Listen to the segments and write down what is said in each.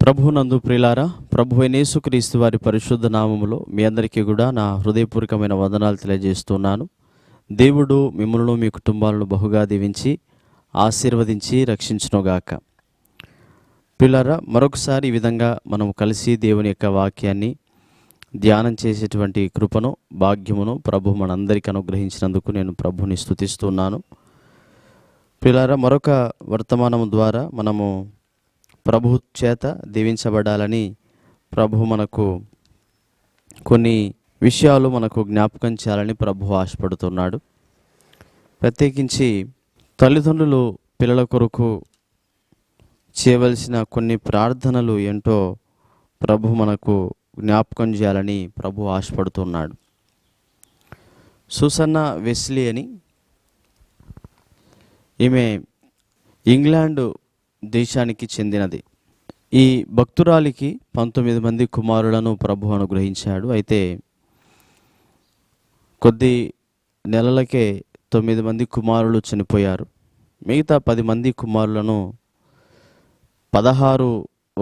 ప్రభువునందు ప్రియులారా, ప్రభువైన యేసుక్రీస్తు వారి పరిశుద్ధ నామములో మీ అందరికీ కూడా నా హృదయపూర్వకమైన వందనాలు తెలియజేస్తున్నాను. దేవుడు మిమ్మల్ని మీ కుటుంబాలను బహుగా దీవించి ఆశీర్వదించి రక్షించునుగాక. ప్రియులారా, మరొకసారి ఈ విధంగా మనం కలిసి దేవుని యొక్క వాక్యాన్ని ధ్యానం చేసేటువంటి కృపను భాగ్యమును ప్రభు మనందరికీ అనుగ్రహించినందుకు నేను ప్రభుని స్తుతిస్తున్నాను. ప్రియులారా, మరొక వర్తమానం ద్వారా మనము ప్రభు చేత దీవించబడాలని ప్రభు మనకు కొన్ని విషయాలు మనకు జ్ఞాపకం చేయాలని ప్రభు ఆశపడుతున్నాడు. ప్రత్యేకించి తల్లిదండ్రులు పిల్లల కొరకు చేయవలసిన కొన్ని ప్రార్థనలు ఏంటో ప్రభు మనకు జ్ఞాపకం చేయాలని ప్రభు ఆశపడుతున్నాడు. సూసన్నా వెస్లీ అని ఈమె ఇంగ్లాండ్ దేశానికి చెందినది. ఈ భక్తురాలికి 19 మంది కుమారులను ప్రభు అనుగ్రహించాడు. అయితే కొద్ది నెలలకే 9 మంది కుమారులు చనిపోయారు. మిగతా 10 మంది కుమారులను 16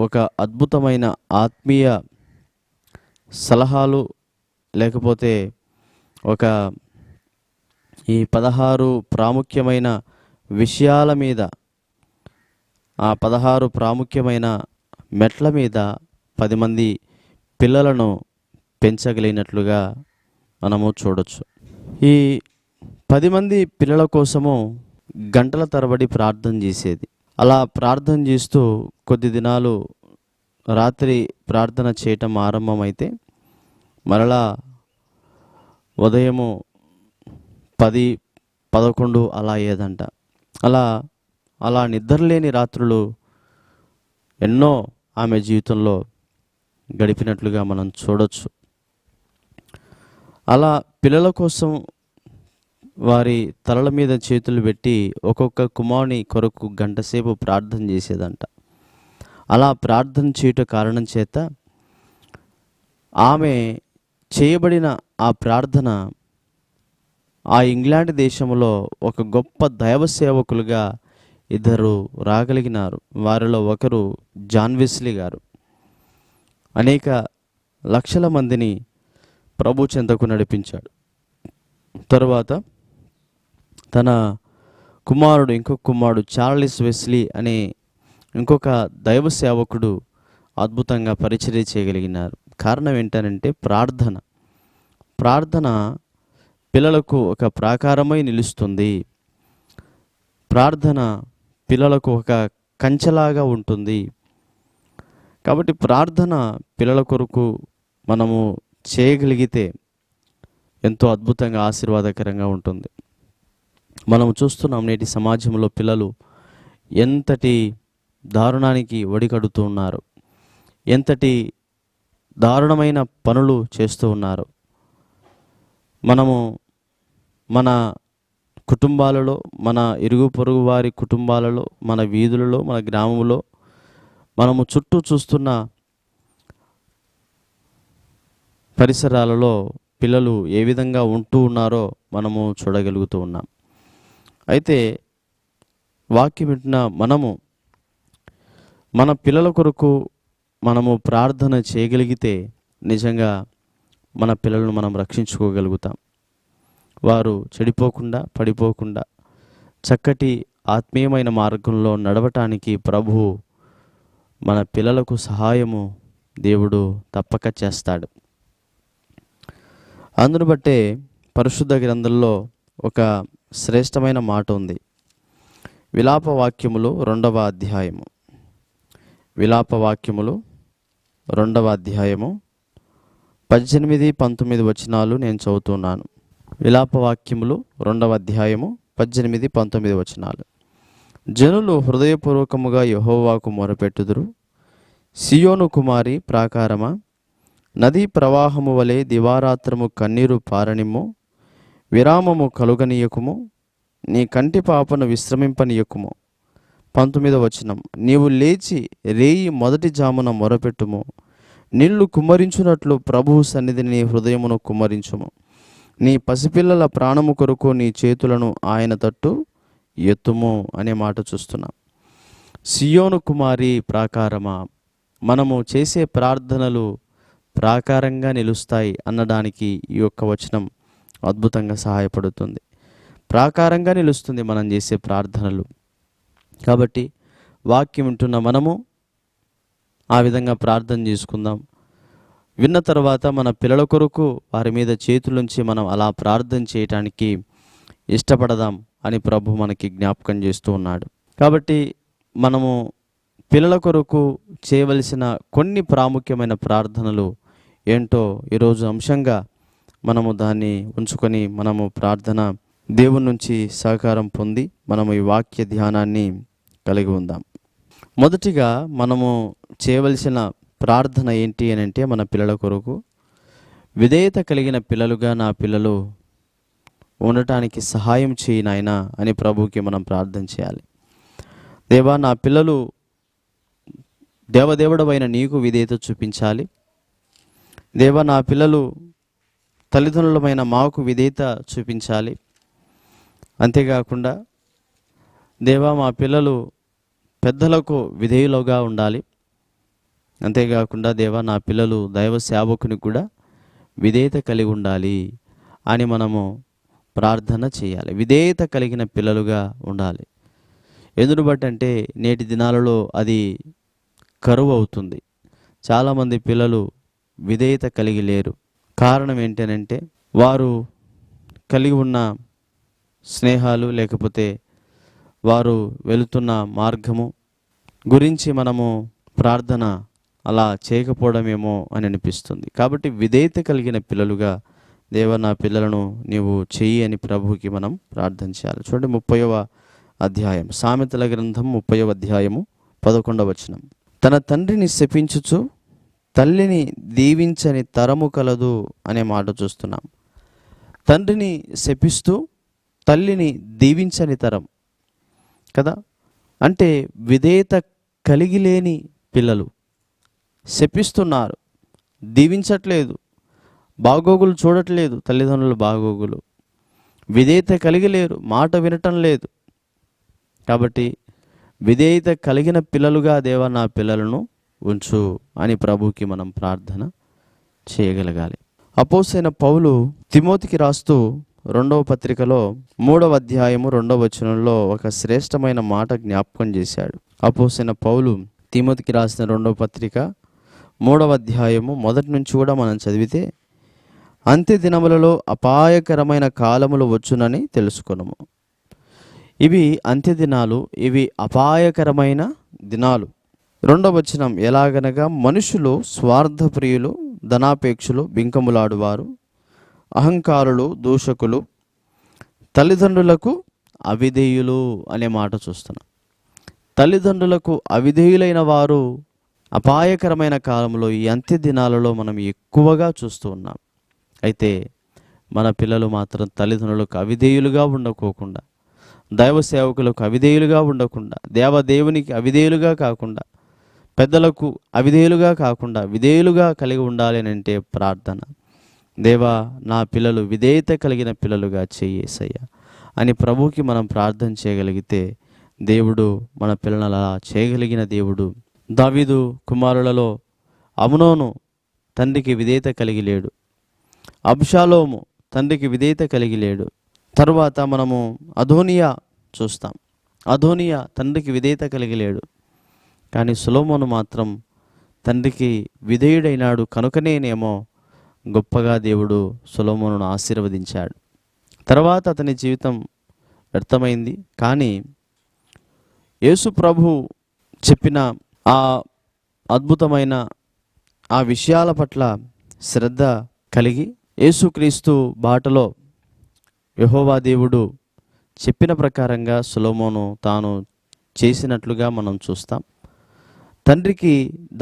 ఒక అద్భుతమైన ఆత్మీయ సలహాలు లేకపోతే ఒక ఈ 16 ప్రాముఖ్యమైన విషయాల మీద, ఆ 16 ప్రాముఖ్యమైన మెట్ల మీద 10 మంది పిల్లలను పెంచగలిగినట్లుగా మనము చూడొచ్చు. ఈ 10 మంది పిల్లల కోసము గంటల తరబడి ప్రార్థన చేసేది. అలా ప్రార్థన చేస్తూ కొద్ది దినాలు రాత్రి ప్రార్థన చేయటం ఆరంభమైతే మరలా ఉదయము 10, 11 అలా అయ్యేదంట. అలా నిద్రలేని రాత్రులు ఎన్నో ఆమె జీవితంలో గడిపినట్లుగా మనం చూడొచ్చు. అలా పిల్లల కోసం వారి తలల మీద చేతులు పెట్టి ఒక్కొక్క కుమారుని కొరకు గంటసేపు ప్రార్థన చేసేదంట. అలా ప్రార్థన చేయట కారణం చేత ఆమె చేయబడిన ఆ ప్రార్థన ఆ ఇంగ్లాండ్ దేశంలో ఒక గొప్ప దైవ సేవకులుగా ఇద్దరు రాగలిగినారు. వారిలో ఒకరు జాన్ వెస్లీ గారు. అనేక లక్షల మందిని ప్రభు చెంతకు నడిపించాడు. తరువాత తన ఇంకొక కుమారుడు చార్లెస్ వెస్లీ అనే ఇంకొక దైవ సేవకుడు అద్భుతంగా పరిచర్య చేయగలిగినారు. కారణం ఏంటనంటే ప్రార్థన పిల్లలకు ఒక ప్రాకారమై నిలుస్తుంది. ప్రార్థన పిల్లలకు ఒక కంచెలాగా ఉంటుంది. కాబట్టి ప్రార్థన పిల్లల కొరకు మనము చేయగలిగితే ఎంతో అద్భుతంగా ఆశీర్వాదకరంగా ఉంటుంది. మనం చూస్తున్నాం నేటి సమాజంలో పిల్లలు ఎంతటి దారుణానికి ఒడిగడుతూ ఉన్నారు, ఎంతటి దారుణమైన పనులు చేస్తూ ఉన్నారు. మనము మన కుటుంబాలలో, మన ఇరుగు పొరుగు వారి కుటుంబాలలో, మన వీధులలో, మన గ్రామంలో మనము చుట్టూ చూస్తున్న పరిసరాలలో పిల్లలు ఏ విధంగా ఉంటూ ఉన్నారో మనము చూడగలుగుతూ ఉన్నాం. అయితే వాక్యం వింటున్న మనము మన పిల్లల కొరకు మనము ప్రార్థన చేయగలిగితే నిజంగా మన పిల్లలను మనం రక్షించుకోగలుగుతాం. వారు చెడిపోకుండా, పడిపోకుండా చక్కటి ఆత్మీయమైన మార్గంలో నడవటానికి ప్రభువు మన పిల్లలకు సహాయము దేవుడు తప్పక చేస్తాడు. అందును బట్టే పరిశుద్ధ గ్రంథంలో ఒక శ్రేష్టమైన మాట ఉంది. విలాపవాక్యములు 2వ అధ్యాయము 18, 19 వచనాలు నేను చదువుతున్నాను. విలాపవాక్యములు 2వ అధ్యాయము 18, 19 వచనాలు. జనులు హృదయపూర్వకముగా యెహోవాకు మొరపెట్టుదురు. సియోను కుమారి ప్రాకారమా, నదీ ప్రవాహము వలె దివారాత్రము కన్నీరు పారనిమ్ము. విరామము కలుగనీయకుము, నీ కంటి పాపను విశ్రమింపనీయకుము. 19వ వచనం. నీవు లేచి రేయి మొదటి జామున మొరపెట్టుము. నీళ్లు కుమ్మరించున్నట్లు ప్రభువు సన్నిధిని నీ హృదయమును కుమ్మరించుము. నీ పసిపిల్లల ప్రాణము కొరకు నీ చేతులను ఆయన తట్టు ఎత్తుము అనే మాట చూస్తున్నాం. సియోను కుమారి ప్రాకారమా, మనము చేసే ప్రార్థనలు ప్రాకారంగా నిలుస్తాయి అన్నదానికి ఈ యొక్క వచనం అద్భుతంగా సహాయపడుతుంది. ప్రాకారంగా నిలుస్తుంది మనం చేసే ప్రార్థనలు. కాబట్టి వాక్యం వింటున్న మనము ఆ విధంగా ప్రార్థన చేసుకుందాం. విన్న తర్వాత మన పిల్లల కొరకు వారి మీద చేతులుంచి మనం అలా ప్రార్థన చేయటానికి ఇష్టపడదాం అని ప్రభు మనకి జ్ఞాపకం చేస్తూ ఉన్నాడు. కాబట్టి మనము పిల్లల కొరకు చేయవలసిన కొన్ని ప్రాముఖ్యమైన ప్రార్థనలు ఏంటో ఈరోజు అంశంగా మనము దాన్ని ఉంచుకొని మనము ప్రార్థన దేవుని నుంచి సహకారం పొంది మనము ఈ వాక్య ధ్యానాన్ని కలిగి ఉందాం. మొదటిగా మనము చేయవలసిన ప్రార్థన ఏంటి అని అంటే, మన పిల్లల కొరకు విధేయత కలిగిన పిల్లలుగా నా పిల్లలు ఉండటానికి సహాయం చేయి నాయనా అని ప్రభువుకి మనం ప్రార్థన చేయాలి. దేవా, నా పిల్లలు దేవదేవుడవైన నీకు విధేయత చూపించాలి. దేవా, నా పిల్లలు తల్లిదండ్రులమైన మాకు విధేయత చూపించాలి. అంతేకాకుండా దేవా, మా పిల్లలు పెద్దలకు విధేయులుగా ఉండాలి. అంతేకాకుండా దేవా, నా పిల్లలు దైవ సేవకునికి కూడా విధేయత కలిగి ఉండాలి అని మనము ప్రార్థన చేయాలి. విధేయత కలిగిన పిల్లలుగా ఉండాలి. ఎందును బట్టి అంటే నేటి దినాలలో అది కరువు అవుతుంది. చాలామంది పిల్లలు విధేయత కలిగి లేరు. కారణం ఏంటనంటే వారు కలిగి ఉన్న స్నేహాలు, లేకపోతే వారు వెళుతున్న మార్గము గురించి మనము ప్రార్థన అలా చేయకపోవడమేమో అని అనిపిస్తుంది. కాబట్టి విధేయత కలిగిన పిల్లలుగా దేవా, నా పిల్లలను నీవు చెయ్యి అని ప్రభువుకి మనం ప్రార్థన చేయాలి. చూడండి 30వ అధ్యాయం, సామెతల గ్రంథం 30వ అధ్యాయము 11వ వచనం. తన తండ్రిని శపించుచు తల్లిని దీవించని తరము కలదు అనే మాట చూస్తున్నాం. తండ్రిని శపిస్తూ తల్లిని దీవించని తరం కదా. అంటే విధేయత కలిగి లేని పిల్లలు శపిస్తున్నారు, దీవించట్లేదు, బాగోగులు చూడట్లేదు, తల్లిదండ్రుల బాగోగులు. విధేయత కలిగి లేరు, మాట వినటం లేదు. కాబట్టి విధేయత కలిగిన పిల్లలుగా దేవా, నా పిల్లలను ఉంచు అని ప్రభువుకి మనం ప్రార్థన చేయగలగాలి. అపోస్తలుడైన పౌలు తిమోతికి రాస్తూ 2వ పత్రికలో 3వ అధ్యాయము 2వ వచనంలో ఒక శ్రేష్టమైన మాట జ్ఞాపకం చేశాడు. అపోస్తలుడైన పౌలు తిమోతికి రాసిన 2వ పత్రిక 3వ అధ్యాయము మొదటి నుంచి కూడా మనం చదివితే, అంత్య దినములలో అపాయకరమైన కాలములు వచ్చునని తెలుసుకొనుము. ఇవి అంత్య దినాలు, ఇవి అపాయకరమైన దినాలు. 2వ వచనం, ఎలాగనగా మనుషులు స్వార్థప్రియులు, ధనాపేక్షులు, బింకములాడువారు, అహంకారులు, దూషకులు, తల్లిదండ్రులకు అవిధేయులు అనే మాట చూస్తున్నాం. తల్లిదండ్రులకు అవిధేయులైన వారు అపాయకరమైన కాలంలో, ఈ అంత్య దినాలలో మనం ఎక్కువగా చూస్తూ ఉన్నాం. అయితే మన పిల్లలు మాత్రం తల్లిదండ్రులకు అవిధేయులుగా ఉండకోకుండా, దైవ సేవకులకు అవిధేయులుగా ఉండకుండా, దేవదేవునికి అవిధేయులుగా కాకుండా, పెద్దలకు అవిధేయులుగా కాకుండా విధేయులుగా కలిగి ఉండాలి అని అంటే ప్రార్థన. దేవా, నా పిల్లలు విధేయత కలిగిన పిల్లలుగా చెయ్యేసయ్యా అని ప్రభువుకి మనం ప్రార్థన చేయగలిగితే దేవుడు మన పిల్లలను అలా చేయగలిగిన దేవుడు. దావీదు కుమారులలో అమ్నోను తండ్రికి విధేయత కలిగి లేడు. అబ్షాలోము తండ్రికి విధేయత కలిగి లేడు. తరువాత మనము అదోనియా చూస్తాం. అదోనియా తండ్రికి విధేయత కలిగి లేడు. కానీ సొలొమోను మాత్రం తండ్రికి విధేయుడైనాడు కనుకనేనేమో గొప్పగా దేవుడు సొలొమోనును ఆశీర్వదించాడు. తర్వాత అతని జీవితం వ్యర్థమైంది. కానీ యేసు ప్రభు చెప్పిన ఆ అద్భుతమైన ఆ విషయాల పట్ల శ్రద్ధ కలిగి యేసుక్రీస్తు బాటలో యెహోవా దేవుడు చెప్పిన ప్రకారంగా సొలొమోను తాను చేసినట్లుగా మనం చూస్తాం. తండ్రికి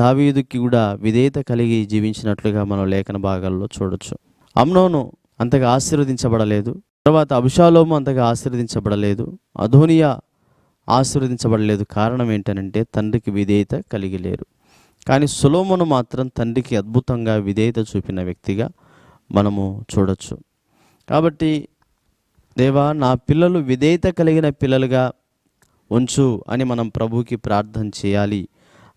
దావీదుకి కూడా విధేయత కలిగి జీవించినట్లుగా మనం లేఖన భాగాల్లో చూడొచ్చు. అమ్నోను అంతగా ఆశీర్వదించబడలేదు. తర్వాత అబ్షాలోము అంతగా ఆశీర్వదించబడలేదు. అదోనియా ఆశీర్వదించబడలేదు. కారణం ఏంటనంటే తండ్రికి విధేయత కలిగి లేరు. కానీ సొలొమోను మాత్రం తండ్రికి అద్భుతంగా విధేయత చూపిన వ్యక్తిగా మనము చూడొచ్చు. కాబట్టి దేవా, నా పిల్లలు విధేయత కలిగిన పిల్లలుగా ఉంచు అని మనం ప్రభువుకి ప్రార్థన చేయాలి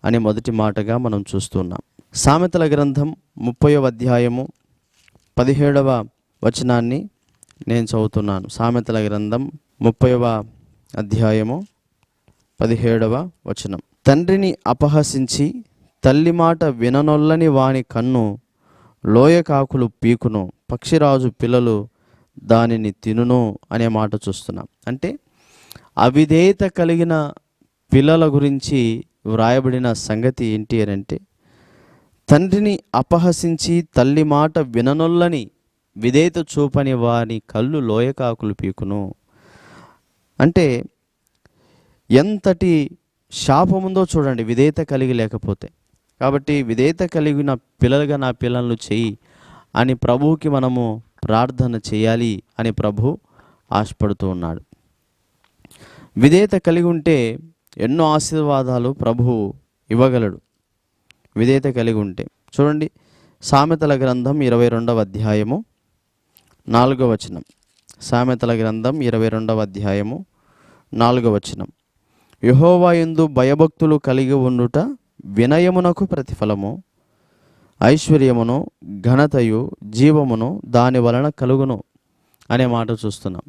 అనే మొదటి మాటగా మనం చూస్తున్నాం. సామెతల గ్రంథం 30వ అధ్యాయము 17వ వచనాన్ని నేను చదువుతున్నాను. సామెతల గ్రంథం 30వ అధ్యాయము 17వ వచనం. తండ్రిని అపహసించి తల్లి మాట విననొల్లని వాని కన్ను లోయకాకులు పీకును, పక్షిరాజు పిల్లలు దానిని తినును అనే మాట చూస్తున్నాం. అంటే అవిధేయత కలిగిన పిల్లల గురించి వ్రాయబడిన సంగతి ఏంటి అని అంటే, తండ్రిని అపహసించి తల్లి మాట విననొల్లని విధేయత చూపని వాని కళ్ళు లోయకాకులు పీకును. అంటే ఎంతటి శాపముందో చూడండి విధేయత కలిగి లేకపోతే. కాబట్టి విధేయత కలిగిన పిల్లలుగా నా పిల్లలను చెయ్యి అని ప్రభువుకి మనము ప్రార్థన చేయాలి అని ప్రభు ఆశపడుతూ ఉన్నాడు. విధేయత కలిగి ఉంటే ఎన్నో ఆశీర్వాదాలు ప్రభువు ఇవ్వగలడు. విధేయత కలిగి ఉంటే చూడండి, సామెతల గ్రంథం 22వ అధ్యాయము 4వ వచనం. సామెతల గ్రంథం 22వ అధ్యాయము 4వ వచనం. యెహోవా యందు భయభక్తులు కలిగి ఉండుట వినయమునకు ప్రతిఫలము, ఐశ్వర్యమును ఘనతయు జీవమును దాని వలన కలుగును అనే మాట చూస్తున్నాం.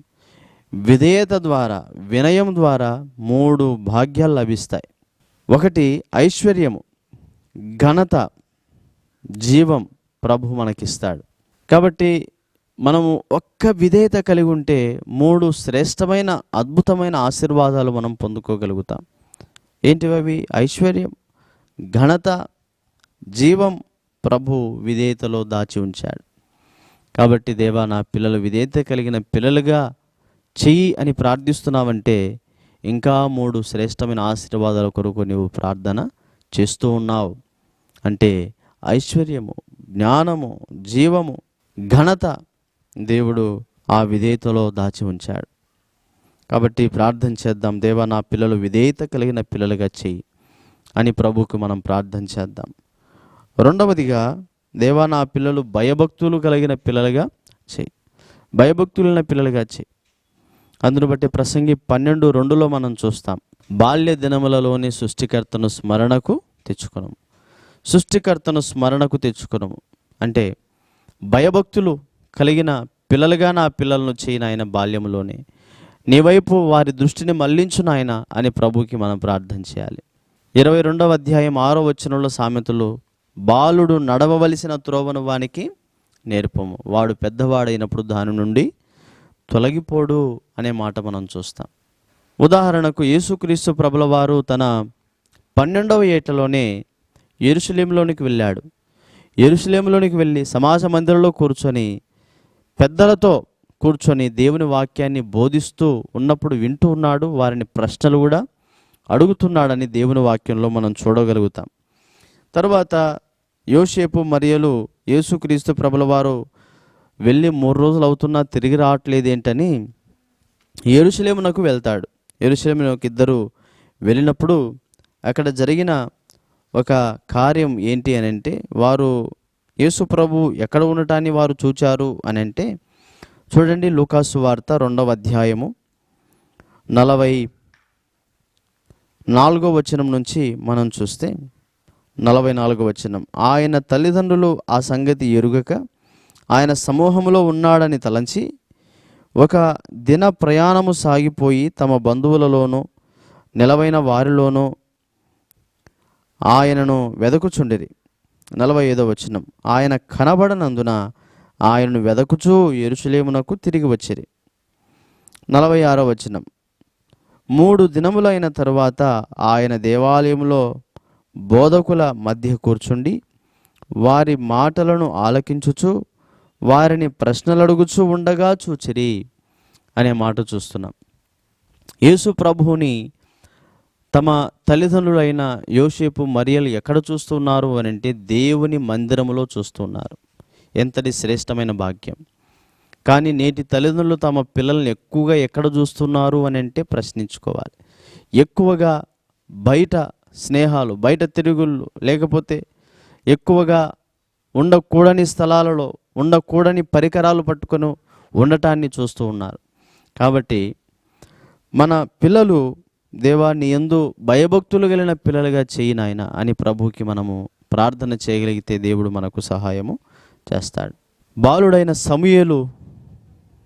విధేయత ద్వారా, వినయం ద్వారా 3 భాగ్యాలు లభిస్తాయి. ఒకటి ఐశ్వర్యము, ఘనత, జీవం ప్రభు మనకిస్తాడు. కాబట్టి మనము ఒక్క విధేయత కలిగి ఉంటే 3 శ్రేష్టమైన అద్భుతమైన ఆశీర్వాదాలు మనం పొందుకోగలుగుతాం. ఏంటివి? ఐశ్వర్యం, ఘనత, జీవం ప్రభు విధేయతలో దాచి ఉంచాడు. కాబట్టి దేవా, నా పిల్లలు విధేయత కలిగిన పిల్లలుగా చెయ్యి అని ప్రార్థిస్తున్నావంటే ఇంకా 3 శ్రేష్టమైన ఆశీర్వాదాల కొరకు నీవు ప్రార్థన చేస్తూ ఉన్నావు. అంటే ఐశ్వర్యము, జ్ఞానము, జీవము, ఘనత దేవుడు ఆ విధేయతలో దాచి ఉంచాడు. కాబట్టి ప్రార్థన చేద్దాం. దేవా, నా పిల్లలు విధేయత కలిగిన పిల్లలుగా చెయ్యి అని ప్రభువుకు మనం ప్రార్థన చేద్దాం. రెండవదిగా, దేవా, నా పిల్లలు భయభక్తులు కలిగిన పిల్లలుగా చెయ్యి. భయభక్తులైన పిల్లలుగా చెయ్యి. అందును బట్టి ప్రసంగి 12:2లో మనం చూస్తాం, బాల్య దినములలోని సృష్టికర్తను స్మరణకు తెచ్చుకునము. సృష్టికర్తను స్మరణకు తెచ్చుకునము అంటే భయభక్తులు కలిగిన పిల్లలుగా నా పిల్లలను చేయి నాయన. బాల్యంలోనే నీ వైపు వారి దృష్టిని మళ్లించు నాయన అని ప్రభువుకి మనం ప్రార్థన చేయాలి. 22వ అధ్యాయం 6వ వచనంలో సామెతలు, బాలుడు నడవవలసిన త్రోవను వానికి నేర్పము, వాడు పెద్దవాడైనప్పుడు దాని నుండి తొలగిపోడు అనే మాట మనం చూస్తాం. ఉదాహరణకు యేసుక్రీస్తు ప్రభుల వారు తన 12వ ఏటలోనే యెరూషలేములోనికి వెళ్ళాడు. యెరూషలేములోనికి వెళ్ళి సమాజ మందిరంలో కూర్చొని పెద్దలతో కూర్చొని దేవుని వాక్యాన్ని బోధిస్తూ ఉన్నప్పుడు వింటూ ఉన్నాడు. వారిని ప్రశ్నలు కూడా అడుగుతున్నాడని దేవుని వాక్యంలో మనం చూడగలుగుతాం. తర్వాత యోసేపు మరియలు యేసుక్రీస్తు ప్రభుల వారు వెళ్ళి 3 రోజులు అవుతున్నా తిరిగి రావట్లేదు ఏంటని యెరూషలేమునకు వెళ్తాడు. యెరూషలేమునకు ఇద్దరు వెళ్ళినప్పుడు అక్కడ జరిగిన ఒక కార్యం ఏంటి అని అంటే, వారు యేసు ప్రభు ఎక్కడ ఉండటాన్ని వారు చూచారు అని అంటే, చూడండి లూకాసు వార్త 2వ అధ్యాయము 44వ వచనం నుంచి మనం చూస్తే 44వ వచనం. ఆయన తల్లిదండ్రులు ఆ సంగతి ఎరుగక ఆయన సమూహంలో ఉన్నాడని తలంచి ఒక దిన ప్రయాణము సాగిపోయి తమ బంధువులలోనూ నిలవైన వారిలోనూ ఆయనను వెదకుచుండిరి. 45వ వచనం. ఆయన కనబడనందున ఆయనను వెదకుచూ యెరూషలేమునకు తిరిగి వచ్చిరి. 46వ వచనం. 3 దినములైన తరువాత ఆయన దేవాలయంలో బోధకుల మధ్య కూర్చుండి వారి మాటలను ఆలకించుచు వారిని ప్రశ్నలడుగుచూ ఉండగా చూచిరి అనే మాట చూస్తున్నాం. యేసు ప్రభువుని తమ తల్లిదండ్రులైన యోసేపు మరియలు ఎక్కడ చూస్తున్నారు అని అంటే దేవుని మందిరములో చూస్తున్నారు. ఎంతటి శ్రేష్టమైన భాగ్యం. కానీ నేటి తల్లిదండ్రులు తమ పిల్లల్ని ఎక్కువగా ఎక్కడ చూస్తున్నారు అని అంటే ప్రశ్నించుకోవాలి. ఎక్కువగా బయట స్నేహాలు, బయట తిరుగుళ్ళు, లేకపోతే ఎక్కువగా ఉండకూడని స్థలాలలో ఉండకూడని పరికరాలు పట్టుకొని ఉండటాన్ని చూస్తూ ఉన్నారు. కాబట్టి మన పిల్లలు దేవా నీ యందు భయభక్తులు కలిగిన పిల్లలుగా చేయి నాయన అని ప్రభువుకి మనము ప్రార్థన చేయగలిగితే దేవుడు మనకు సహాయము చేస్తాడు. బాలుడైన సమూయేలు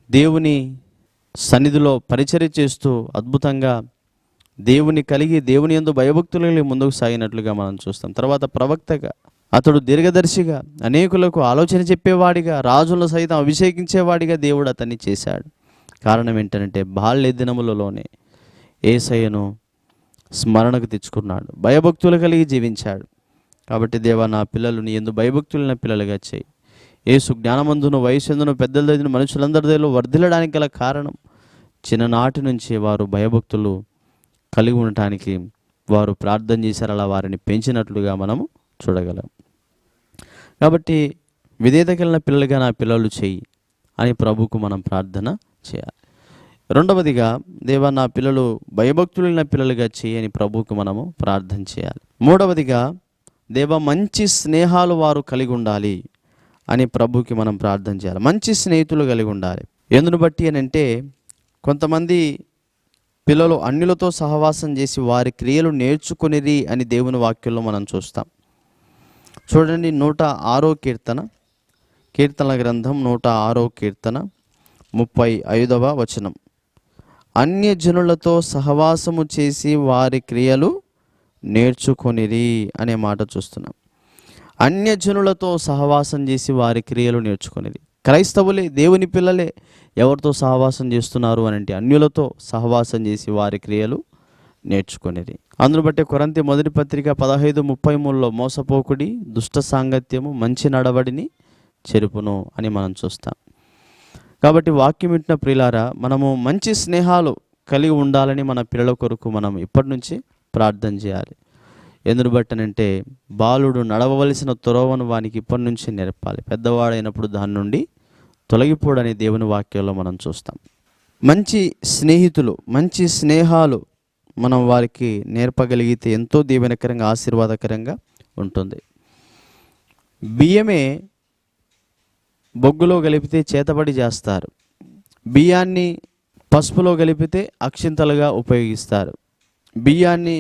దేవుని సన్నిధిలో పరిచర్య చేస్తూ అద్భుతంగా దేవుని కలిగి దేవుని యందు భయభక్తులు కలిగి ముందుకు సాగినట్లుగా మనం చూస్తాం. తర్వాత ప్రవక్తగా అతడు దీర్ఘదర్శిగా, అనేకులకు ఆలోచన చెప్పేవాడిగా, రాజులను సైతం అభిషేకించేవాడిగా దేవుడు అతన్ని చేశాడు. కారణం ఏంటంటే బాల్య దినములలోనే యేసయ్యను స్మరణకు తెచ్చుకున్నాడు, భయభక్తులు కలిగి జీవించాడు. కాబట్టి దేవా నా పిల్లలు నీ యందు భయభక్తులైన పిల్లలుగా చేయి. యేసు జ్ఞానమందును వయస్సుందును పెద్దల దగ్గర మనుషులందరి దగ్గర వర్ధిల్లడానికి గల కారణం చిన్ననాటి నుంచి వారు భయభక్తులు కలిగి ఉండటానికి వారు ప్రార్థన చేశారు. అలా వారిని పెంచినట్లుగా మనము చూడగలం. కాబట్టి విధేయత కలిగిన పిల్లలుగా నా పిల్లలు చేయి అని ప్రభువుకు మనం ప్రార్థన చేయాలి. రెండవదిగా దేవా నా పిల్లలు భయభక్తులైన పిల్లలుగా చేయి అని ప్రభువుకు మనము ప్రార్థన చేయాలి. మూడవదిగా దేవా మంచి స్నేహాలు వారు కలిగి ఉండాలి అని ప్రభువుకి మనం ప్రార్థన చేయాలి. మంచి స్నేహితులు కలిగి ఉండాలి. ఎందును బట్టి అని అంటే కొంతమంది పిల్లలు అన్యులతో సహవాసం చేసి వారి క్రియలు నేర్చుకునిరి అని దేవుని వాక్యంలో మనం చూస్తాం. చూడండి 106వ కీర్తన, కీర్తనల గ్రంథం 106వ కీర్తన 35వ వచనం. అన్యజనులతో సహవాసము చేసి వారి క్రియలు నేర్చుకొనిరి అనే మాట చూస్తున్నాం. అన్యజనులతో సహవాసం చేసి వారి క్రియలు నేర్చుకొనిరి. క్రైస్తవులే, దేవుని పిల్లలే ఎవరితో సహవాసం చేస్తున్నారు అని అంటే అన్యులతో సహవాసం చేసి వారి క్రియలు నేర్చుకొనిరి. అందును బట్టి కొరింథీ మొదటి పత్రిక 15:33లో మోసపోకుడి, దుష్ట సాంగత్యము మంచి నడవడిని చెరుపును అని మనం చూస్తాం. కాబట్టి వాక్యం వింటున్న ప్రియులారా, మనము మంచి స్నేహాలు కలిగి ఉండాలని మన పిల్లల కొరకు మనం ఇప్పటి నుంచి ప్రార్థన చేయాలి. ఎందును బట్టనంటే బాలుడు నడవవలసిన త్రోవను వానికి ఇప్పటి నుంచి నేర్పాలి, పెద్దవాడైనప్పుడు దాని నుండి తొలగిపోడని దేవుని వాక్యంలో మనం చూస్తాం. మంచి స్నేహితులు, మంచి స్నేహాలు మనం వారికి నేర్పగలిగితే ఎంతో దీవెనకరంగా, ఆశీర్వాదకరంగా ఉంటుంది. బియ్యమే బొగ్గులో కలిపితే చేతబడి చేస్తారు, బియ్యాన్ని పసుపులో కలిపితే అక్షింతలుగా ఉపయోగిస్తారు, బియ్యాన్ని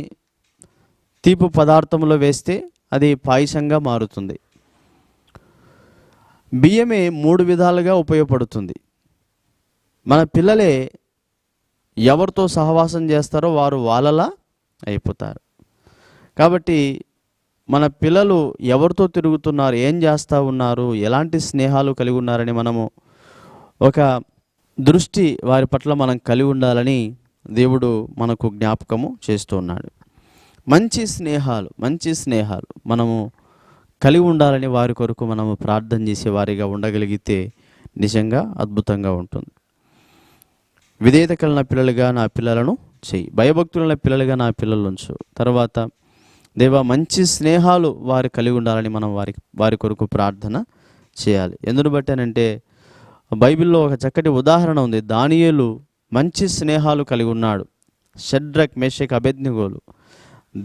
తీపి పదార్థంలో వేస్తే అది పాయసంగా మారుతుంది. బియ్యమే 3 విధాలుగా ఉపయోగపడుతుంది. మన పిల్లలే ఎవరితో సహవాసం చేస్తారో వారు వాళ్ళలా అయిపోతారు. కాబట్టి మన పిల్లలు ఎవరితో తిరుగుతున్నారు, ఏం చేస్తూ ఉన్నారు, ఎలాంటి స్నేహాలు కలిగి ఉన్నారని మనము ఒక దృష్టి వారి పట్ల మనం కలిగి ఉండాలని దేవుడు మనకు జ్ఞాపకము చేస్తూ ఉన్నాడు. మంచి స్నేహాలు మనము కలిగి ఉండాలని వారి కొరకు మనము ప్రార్థన చేసే వారిగా ఉండగలిగితే నిజంగా అద్భుతంగా ఉంటుంది. విధేయత కలిగిన పిల్లలుగా నా పిల్లలను చెయ్యి, భయభక్తులైన పిల్లలుగా నా పిల్లలు ఉంచు. తర్వాత దేవా మంచి స్నేహాలు వారు కలిగి ఉండాలని మనం వారి కొరకు ప్రార్థన చేయాలి. ఎందును బట్టానంటే బైబిల్లో ఒక చక్కటి ఉదాహరణ ఉంది. దానియేలు మంచి స్నేహాలు కలిగి ఉన్నాడు. షడ్రక్, మేషక్, అబేద్నెగోలు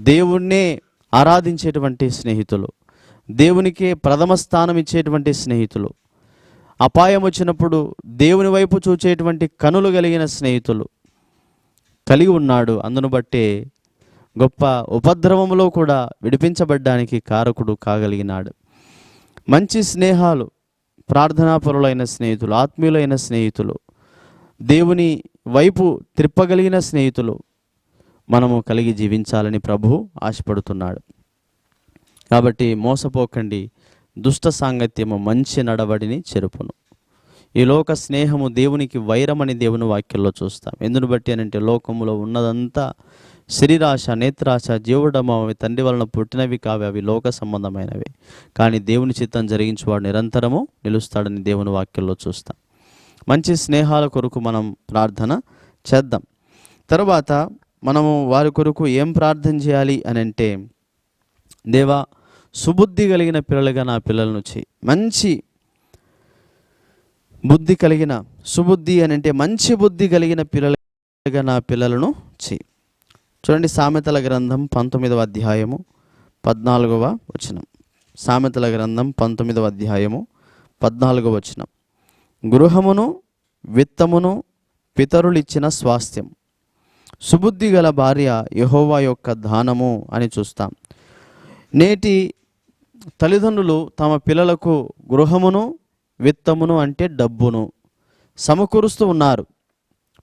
దేవుణ్ణే ఆరాధించేటువంటి స్నేహితులు, దేవునికే ప్రథమ స్థానం ఇచ్చేటువంటి స్నేహితులు, అపాయం వచ్చినప్పుడు దేవుని వైపు చూచేటువంటి కనులు కలిగిన స్నేహితులు కలిగి ఉన్నాడు. అందును బట్టే గొప్ప ఉపద్రవములో కూడా విడిపించబడ్డానికి కారకుడు కాగలిగినాడు. మంచి స్నేహాలు, ప్రార్థనాపరులైన స్నేహితులు, ఆత్మీయులైన స్నేహితులు, దేవుని వైపు త్రిప్పగలిగిన స్నేహితులు మనము కలిగి జీవించాలని ప్రభువు ఆశపడుతున్నాడు. కాబట్టి మోసపోకండి, దుష్ట సాంగత్యము మంచి నడవడిని చెరుపును. ఈ లోక స్నేహము దేవునికి వైరమని దేవుని వాక్యంలో చూస్తాం. ఎందును బట్టి అని అంటే లోకములో ఉన్నదంతా శరీరాశ, నేత్రాశ, జీవుడము అవి తండ్రి వలన పుట్టినవి కావి, అవి లోక సంబంధమైనవి. కానీ దేవుని చిత్తం జరిగించేవాడు నిరంతరము నిలుస్తాడని దేవుని వాక్యంలో చూస్తాం. మంచి స్నేహాల కొరకు మనం ప్రార్థన చేద్దాం. తర్వాత మనము వారి కొరకు ఏం ప్రార్థన చేయాలి అని అంటే, దేవా సుబుద్ధి కలిగిన పిల్లలుగా నా పిల్లలను చేయి. మంచి బుద్ధి కలిగిన, సుబుద్ధి అని అంటే మంచి బుద్ధి కలిగిన పిల్లలుగా నా పిల్లలను చేయి. చూడండి సామెతల గ్రంథం 19వ అధ్యాయము 14వ వచనం. సామెతల గ్రంథం 19వ అధ్యాయము 14వ వచనం. గృహమును విత్తమును పితరులిచ్చిన స్వాస్థ్యం, సుబుద్ధి గల భార్య యెహోవా యొక్క దానము అని చూస్తాం. నేటి తల్లిదండ్రులు తమ పిల్లలకు గృహమును, విత్తమును అంటే డబ్బును సమకూరుస్తూ ఉన్నారు,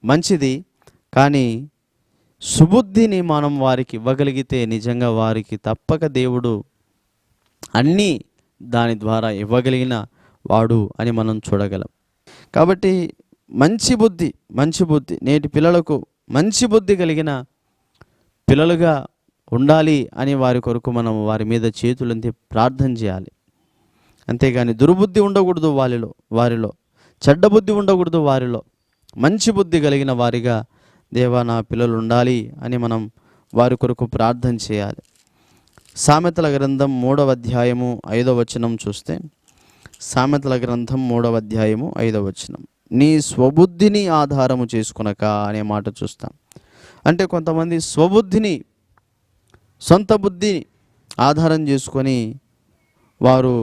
మంచిది. కానీ సుబుద్ధిని మనం వారికి ఇవ్వగలిగితే నిజంగా వారికి తప్పక దేవుడు అన్నీ దాని ద్వారా ఇవ్వగలిగిన వాడు అని మనం చూడగలం. కాబట్టి మంచి బుద్ధి నేటి పిల్లలకు మంచి బుద్ధి కలిగిన పిల్లలుగా ఉండాలి అని వారి కొరకు మనం వారి మీద చేతులెత్తి ప్రార్థన చేయాలి. అంతేగాని దుర్బుద్ధి ఉండకూడదు వారిలో, చెడ్డ బుద్ధి ఉండకూడదు వారిలో. మంచి బుద్ధి కలిగిన వారిగా దేవా నా పిల్లలు ఉండాలి అని మనం వారి కొరకు ప్రార్థన చేయాలి. సామెతల గ్రంథం 3వ అధ్యాయము 5వ వచనం చూస్తే, సామెతల గ్రంథం 3వ అధ్యాయము 5వ వచనం, నీ స్వబుద్ధిని ఆధారము చేసుకొనక అనే మాట చూస్తాం. అంటే కొంతమంది స్వబుద్ధిని, సొంత బుద్ధిని ఆధారం చేసుకొని వారు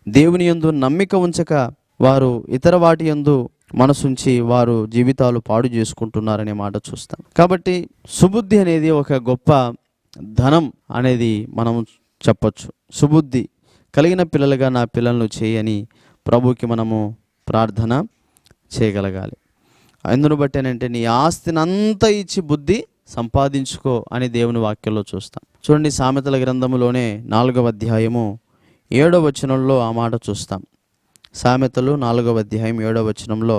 దేవుని యందు నమ్మిక ఉంచక వారు ఇతర వాటి యందు మనసుంచి వారు జీవితాలు పాడు చేసుకుంటున్నారనే మాట చూస్తాం. కాబట్టి సుబుద్ధి అనేది ఒక గొప్ప ధనం అనేది మనం చెప్పొచ్చు. సుబుద్ధి కలిగిన పిల్లలుగా నా పిల్లలను చేయని ప్రభుకి మనము ప్రార్థన చేయగలగాలి. అందును బట్టేనంటే నీ ఆస్తిని అంతా ఇచ్చి బుద్ధి సంపాదించుకో అని దేవుని వాక్యంలో చూస్తాం. చూడండి, సామెతల గ్రంథములోనే 4వ అధ్యాయము 7వ వచనంలో ఆ మాట చూస్తాం. సామెతలు 4వ అధ్యాయం 7వ వచనంలో,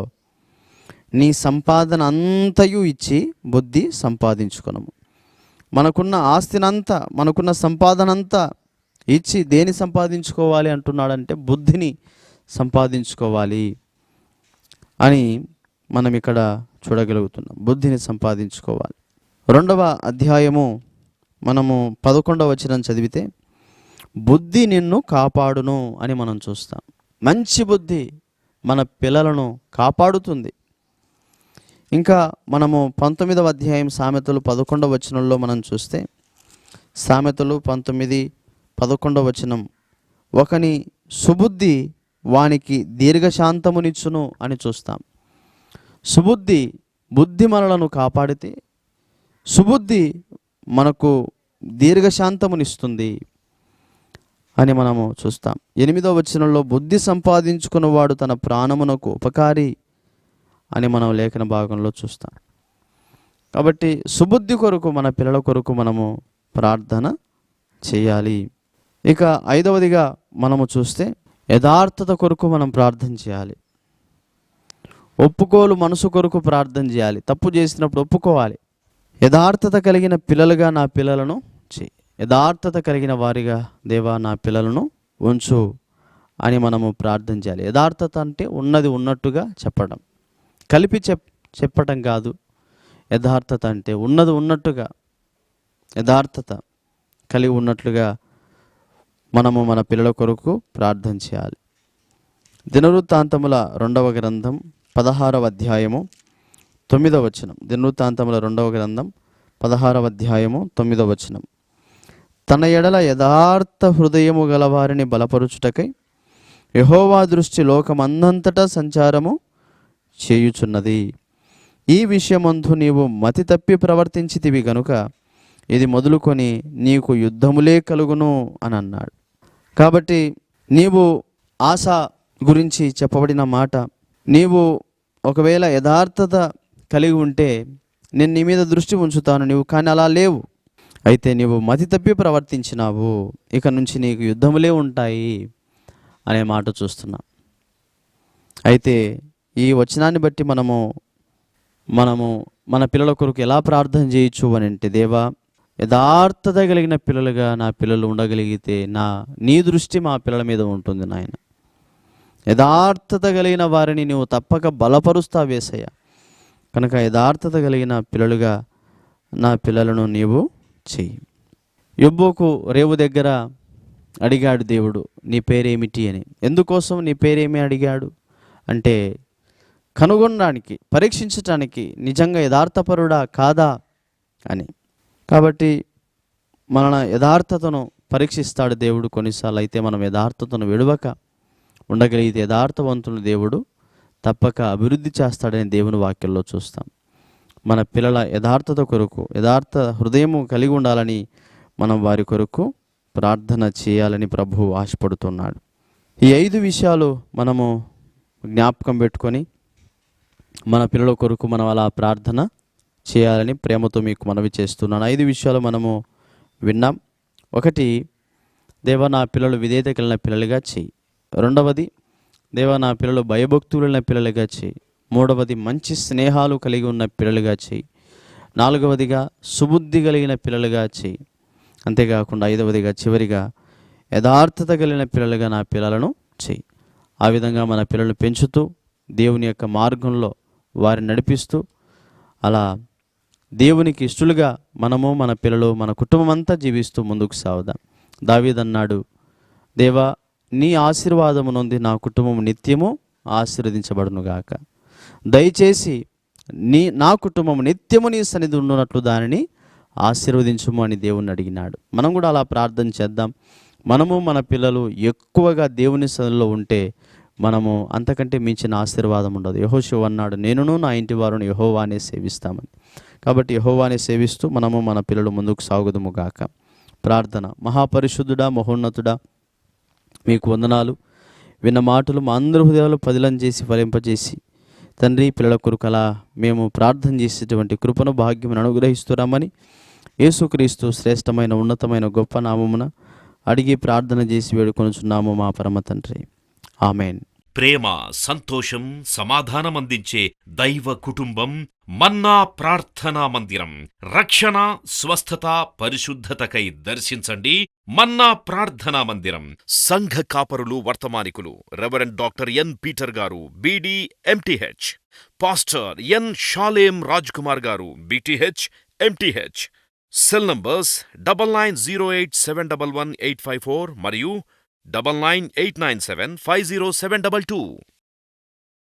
నీ సంపాదన అంతయు ఇచ్చి బుద్ధి సంపాదించుకొనము. మనకున్న ఆస్తినంతా, మనకున్న సంపాదన అంతా ఇచ్చి దేని సంపాదించుకోవాలి అంటున్నాడంటే బుద్ధిని సంపాదించుకోవాలి అని మనం ఇక్కడ చూడగలుగుతున్నాం. బుద్ధిని సంపాదించుకోవాలి. 2వ అధ్యాయము మనము 11వ వచనం చదివితే, బుద్ధి నిన్ను కాపాడును అని మనం చూస్తాం. మంచి బుద్ధి మన పిల్లలను కాపాడుతుంది. ఇంకా మనము 19వ అధ్యాయం సామెతలు 11వ వచనంలో మనం చూస్తే, సామెతలు 19:11 వచనం, ఒకని సుబుద్ధి వానికి దీర్ఘశాంతమునిచ్చును అని చూస్తాం. బుద్ధి మనలను కాపాడితే సుబుద్ధి మనకు దీర్ఘశాంతమునిస్తుంది అని మనము చూస్తాం. 8వ వచనంలో, బుద్ధి సంపాదించుకున్నవాడు తన ప్రాణమునకు ఉపకారి అని మనం లేఖన భాగంలో చూస్తాం. కాబట్టి సుబుద్ధి కొరకు మన పిల్లల కొరకు మనము ప్రార్థన చేయాలి. ఇక 5వదిగా మనము చూస్తే యథార్థత కొరకు మనం ప్రార్థన చేయాలి. ఒప్పుకోలు మనసు కొరకు ప్రార్థన చేయాలి. తప్పు చేసినప్పుడు ఒప్పుకోవాలి. యథార్థత కలిగిన పిల్లలుగా నా పిల్లలను చేయి, యథార్థత కలిగిన వారిగా దేవా నా పిల్లలను ఉంచు అని మనము ప్రార్థన చేయాలి. యథార్థత అంటే ఉన్నది ఉన్నట్టుగా చెప్పడం, కలిపి చెప్పటం కాదు. యథార్థత అంటే ఉన్నది ఉన్నట్టుగా, యథార్థత కలిగి ఉన్నట్లుగా మనము మన పిల్లల కొరకు ప్రార్థన చేయాలి. దినవృత్తాంతముల 2వ గ్రంథం 16వ అధ్యాయము 9వ వచనం. దినవృత్తాంతముల 2వ గ్రంథం 16వ అధ్యాయము 9వ వచనం, తన ఎడల యథార్థ హృదయము గలవారిని బలపరుచుటకై యెహోవా దృష్టి లోకమందంతటా సంచారము చేయుచున్నది. ఈ విషయమందు నీవు మతి తప్పి ప్రవర్తించితివి గనుక ఇది మొదలుకొని నీకు యుద్ధములే కలుగును అని అన్నాడు. కాబట్టి నీవు ఆశ గురించి చెప్పబడిన మాట, నీవు ఒకవేళ యథార్థత కలిగి ఉంటే నేను నీ మీద దృష్టి ఉంచుతాను, నీవు కానీ అలా లేవు. అయితే నీవు మతి తప్పి ప్రవర్తించినావు, ఇక నుంచి నీకు యుద్ధములే ఉంటాయి అనే మాట చూస్తున్నాం. అయితే ఈ వచనాన్ని బట్టి మనము మన పిల్లల కొరకు ఎలా ప్రార్థన చేయొచ్చు అని అంటే, దేవా యథార్థత కలిగిన పిల్లలుగా నా పిల్లలు ఉండగలిగితే నీ దృష్టి మా పిల్లల మీద ఉంటుంది నాయన. యథార్థత కలిగిన వారిని నువ్వు తప్పక బలపరుస్తావు యేసయ్య. కనుక యథార్థత కలిగిన పిల్లలుగా నా పిల్లలను నీవు చెయ్యి. యొబ్బోకు రేవు దగ్గర అడిగాడు దేవుడు, నీ పేరేమిటి అని. ఎందుకోసం నీ పేరేమి అడిగాడు అంటే, కనుగొనడానికి, పరీక్షించటానికి నిజంగా యథార్థపరుడా కాదా అని. కాబట్టి మన యథార్థతను పరీక్షిస్తాడు దేవుడు కొన్నిసార్లు. అయితే మనం యథార్థతను విడవక ఉండగలిగితే యథార్థవంతుని దేవుడు తప్పక అభివృద్ధి చేస్తాడని దేవుని వాక్యంలో చూస్తాం. మన పిల్లల యథార్థత కొరకు, యథార్థ హృదయము కలిగి ఉండాలని మనం వారి కొరకు ప్రార్థన చేయాలని ప్రభువు ఆశపడుతున్నాడు. ఈ 5 విషయాలు మనము జ్ఞాపకం పెట్టుకొని మన పిల్లల కొరకు మనం అలా ప్రార్థన చేయాలని ప్రేమతో మీకు మనవి చేస్తున్నాను. 5 విషయాలు మనము విన్నాం. 1, దేవా నా పిల్లలు విధేయత కలిగిన పిల్లలుగా చేయి. 2, దేవా నా పిల్లలు భయభక్తులైన పిల్లలుగా చేయి. 3, మంచి స్నేహాలు కలిగి ఉన్న పిల్లలుగా చేయి. 4, సుబుద్ధి కలిగిన పిల్లలుగా చేయి. అంతేకాకుండా 5, చివరిగా యథార్థత కలిగిన పిల్లలుగా నా పిల్లలను చేయి. ఆ విధంగా మన పిల్లలను పెంచుతూ దేవుని యొక్క మార్గంలో వారిని నడిపిస్తూ అలా దేవునికి ఇష్టలుగా మనము, మన పిల్లలు, మన కుటుంబం అంతా జీవిస్తూ ముందుకు సాగుదాం. దావీదు అన్నాడు, దేవా నీ ఆశీర్వాదము నొంది నా కుటుంబం నిత్యము ఆశీర్వదించబడునుగాక. దయచేసి నా కుటుంబం నిత్యము నీ సన్నిధి ఉన్నట్లు దానిని ఆశీర్వదించుము అని దేవుణ్ణి అడిగినాడు. మనం కూడా అలా ప్రార్థన చేద్దాం. మనము మన పిల్లలు ఎక్కువగా దేవుని సన్నిధిలో ఉంటే మనము అంతకంటే మించిన ఆశీర్వాదం ఉండదు. యెహోషువ అన్నాడు, నేనును నా ఇంటి వారును యెహోవానే సేవిస్తామని. కాబట్టి యెహోవానే సేవిస్తూ మనము మన పిల్లలు ముందుకు సాగుదుము గాక. ప్రార్థన. మహాపరిశుద్ధుడా, మహోన్నతుడా, మీకు వందనాలు. విన్న మాటలు మా అందరి హృదయాలు పదిలం చేసి ఫలింపజేసి తండ్రి పిల్లల కొరకు అలా మేము ప్రార్థన చేసేటువంటి కృపను భాగ్యమును అనుగ్రహిస్తున్నామని యేసుక్రీస్తు శ్రేష్టమైన ఉన్నతమైన గొప్ప నామమున అడిగి ప్రార్థన చేసి వేడుకొనుచున్నాము మా పరమ తండ్రి. ఆమెన్. ప్రేమ, సంతోషం, సమాధానం అందించే దైవ కుటుంబం మన్నా ప్రార్థనా మందిరం. రక్షణ, స్వస్థత, పరిశుద్ధతకై దర్శించండి మన్నా ప్రార్థనా మందిరం. సంఘ కాపరులు, వర్తమానికులు రెవరెండ్ డాక్టర్ ఎన్ పీటర్ గారు, BD, MTH. Pastor N Shalem Raj Kumar గారు, బీటీహెచ్, ఎంటీహెచ్. సెల్ నంబర్స్ 9908711854 మరియు 9989750722.